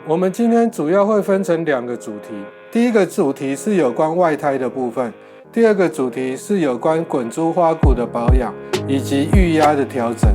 我们今天主要会分成2个主题，第一个主题是有关外胎的部分，第二个主题是有关滚珠花鼓的保养以及预压的调整。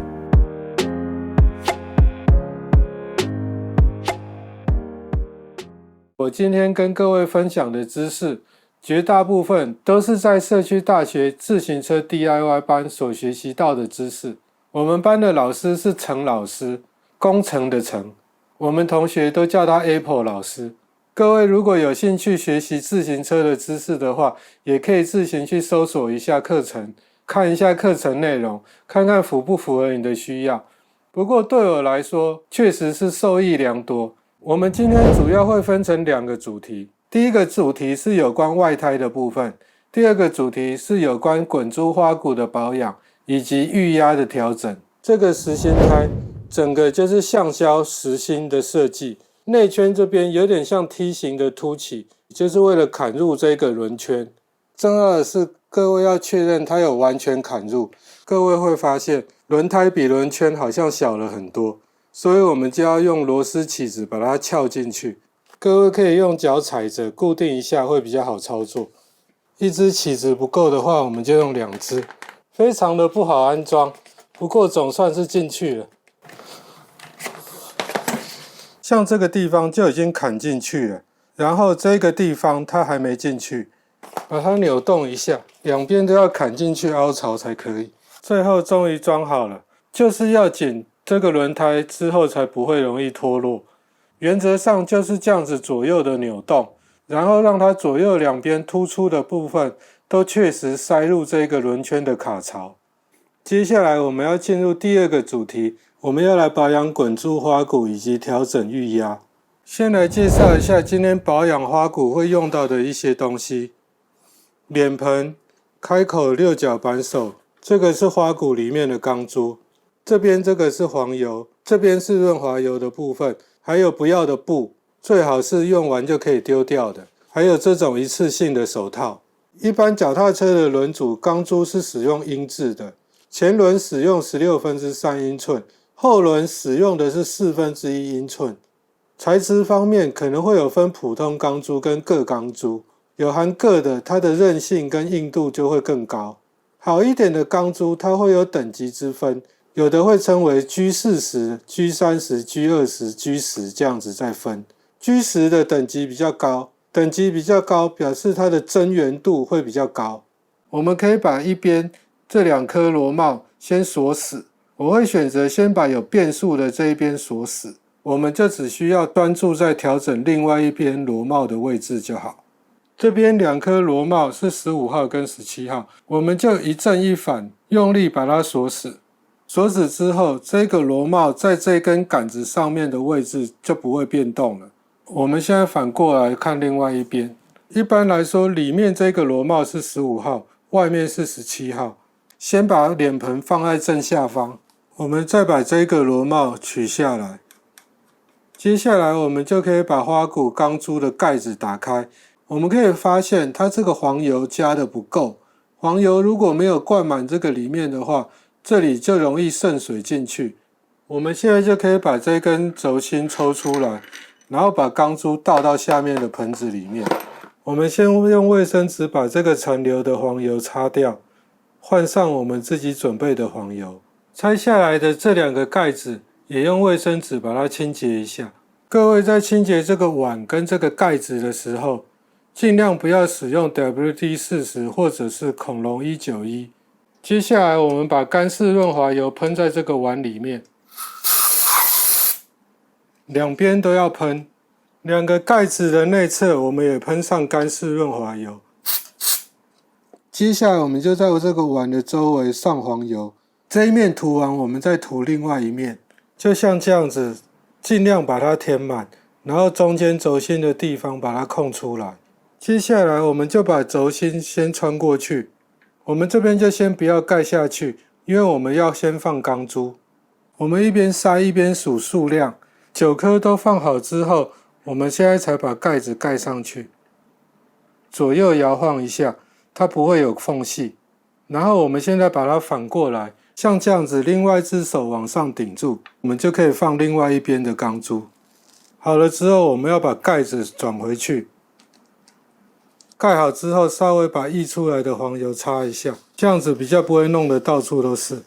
我今天跟各位分享的知识，绝大部分都是在社区大学自行车 DIY 班所学习到的知识。我们班的老师是陈老师，工程的程，我们同学都叫他 Apple 老师。各位如果有兴趣学习自行车的知识的话，也可以自行去搜索一下课程，看一下课程内容，看看符不符合你的需要。不过对我来说，确实是受益良多。我们今天主要会分成2个主题，第一个主题是有关外胎的部分，第二个主题是有关滚珠花鼓的保养以及预压的调整。这个实心胎整个就是橡胶实心的设计，内圈这边有点像梯形的凸起，就是为了砍入这个轮圈。重要的是各位要确认它有完全砍入，各位会发现轮胎比轮圈好像小了很多，所以我们就要用螺丝起子把它撬进去。各位可以用脚踩着固定一下会比较好操作，一只起子不够的话我们就用2只，非常的不好安装，不过总算是进去了。像这个地方就已经砍进去了，然后这个地方它还没进去，把它扭动一下，两边都要砍进去凹槽才可以。最后终于装好了，就是要紧这个轮胎之后才不会容易脱落。原则上就是这样子左右的扭动，然后让它左右两边突出的部分都确实塞入这个轮圈的卡槽。接下来我们要进入第2个主题，我们要来保养滚珠花鼓以及调整预压。先来介绍一下今天保养花鼓会用到的一些东西。脸盆、开口6角扳手，这个是花鼓里面的钢珠，这边这个是黄油，这边是润滑油的部分，还有不要的布，最好是用完就可以丢掉的，还有这种一次性的手套。一般脚踏车的轮组钢珠是使用英制的，前轮使用16/3英寸，后轮使用的是1/4英寸。材质方面可能会有分普通钢珠跟铬钢珠，有含铬的，它的韧性跟硬度就会更高。好一点的钢珠它会有等级之分，有的会称为 G40、G30、G20、G10 这样子再分。G10 的等级比较高，等级比较高表示它的增圆度会比较高。我们可以把一边这2颗螺帽先锁死，我会选择先把有变数的这一边锁死，我们就只需要专注在调整另外一边螺帽的位置就好。这边2颗螺帽是15号跟17号，我们就一正一反用力把它锁死。锁死之后，这个螺帽在这根杆子上面的位置就不会变动了。我们现在反过来看另外一边，一般来说里面这个螺帽是15号，外面是17号。先把脸盆放在正下方，我们再把这个螺帽取下来。接下来我们就可以把花鼓钢珠的盖子打开，我们可以发现它这个黄油加的不够，黄油如果没有灌满这个里面的话，这里就容易渗水进去。我们现在就可以把这根轴心抽出来，然后把钢珠倒到下面的盆子里面。我们先用卫生纸把这个残留的黄油擦掉，换上我们自己准备的黄油。拆下来的这2个盖子也用卫生纸把它清洁一下。各位在清洁这个碗跟这个盖子的时候，尽量不要使用 WD-40 或者是恐龙191。接下来我们把干式润滑油喷在这个碗里面，两边都要喷。2个盖子的内侧我们也喷上干式润滑油。接下来我们就在这个碗的周围上黄油，这一面涂完我们再涂另外一面，就像这样子，尽量把它填满，然后中间轴心的地方把它空出来。接下来我们就把轴心先穿过去，我们这边就先不要盖下去，因为我们要先放钢珠。我们一边塞一边数数量，9颗都放好之后，我们现在才把盖子盖上去，左右摇晃一下，它不会有缝隙。然后我们现在把它反过来，像这样子，另外一只手往上顶住，我们就可以放另外一边的钢珠。好了之后，我们要把盖子转回去。盖好之后，稍微把溢出来的黄油擦一下，这样子比较不会弄得到处都是。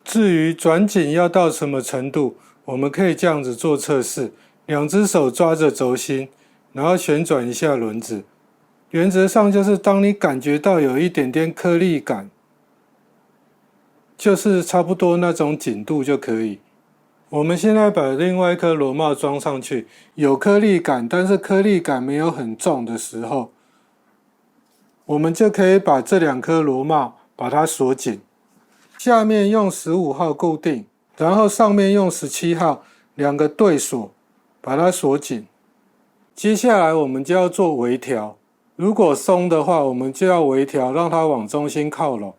至于转紧要到什么程度，我们可以这样子做测试：两只手抓着轴心，然后旋转一下轮子。原则上就是当你感觉到有一点点颗粒感，就是差不多那种紧度就可以。我们现在把另外一颗螺帽装上去，有颗粒感，但是颗粒感没有很重的时候，我们就可以把这两颗螺帽把它锁紧。下面用15号固定，然后上面用17号，两个对锁，把它锁紧。接下来我们就要做微调，如果松的话，我们就要微调，让它往中心靠拢；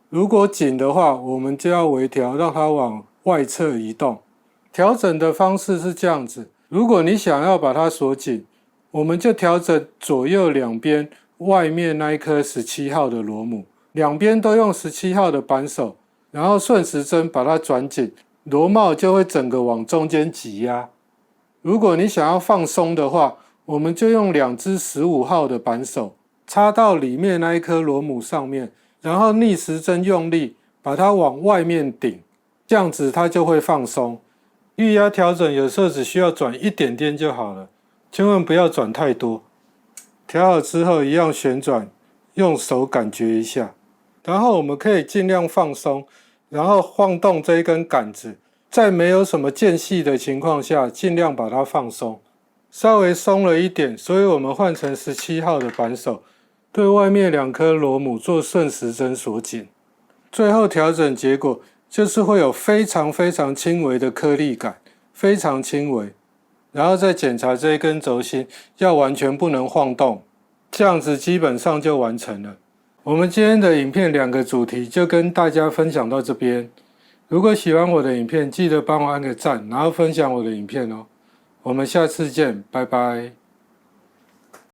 如果紧的话，我们就要微调，让它往外侧移动。调整的方式是这样子，如果你想要把它锁紧，我们就调整左右两边外面那一颗17号的螺母，两边都用17号的扳手，然后顺时针把它转紧，螺帽就会整个往中间挤压。如果你想要放松的话，我们就用两只15号的扳手插到里面那一颗螺母上面，然后逆时针用力把它往外面顶，这样子它就会放松。液压调整有时候只需要转一点点就好了，千万不要转太多。调好之后一样旋转，用手感觉一下，然后我们可以尽量放松，然后晃动这一根杆子，在没有什么间隙的情况下，尽量把它放松。稍微松了一点，所以我们换成17号的扳手，对外面两颗螺母做顺时针锁紧。最后调整结果就是会有非常非常轻微的颗粒感，非常轻微。然后再检查这一根轴心，要完全不能晃动，这样子基本上就完成了。我们今天的影片两个主题就跟大家分享到这边。如果喜欢我的影片，记得帮我按个赞，然后分享我的影片哦。我们下次见，拜拜。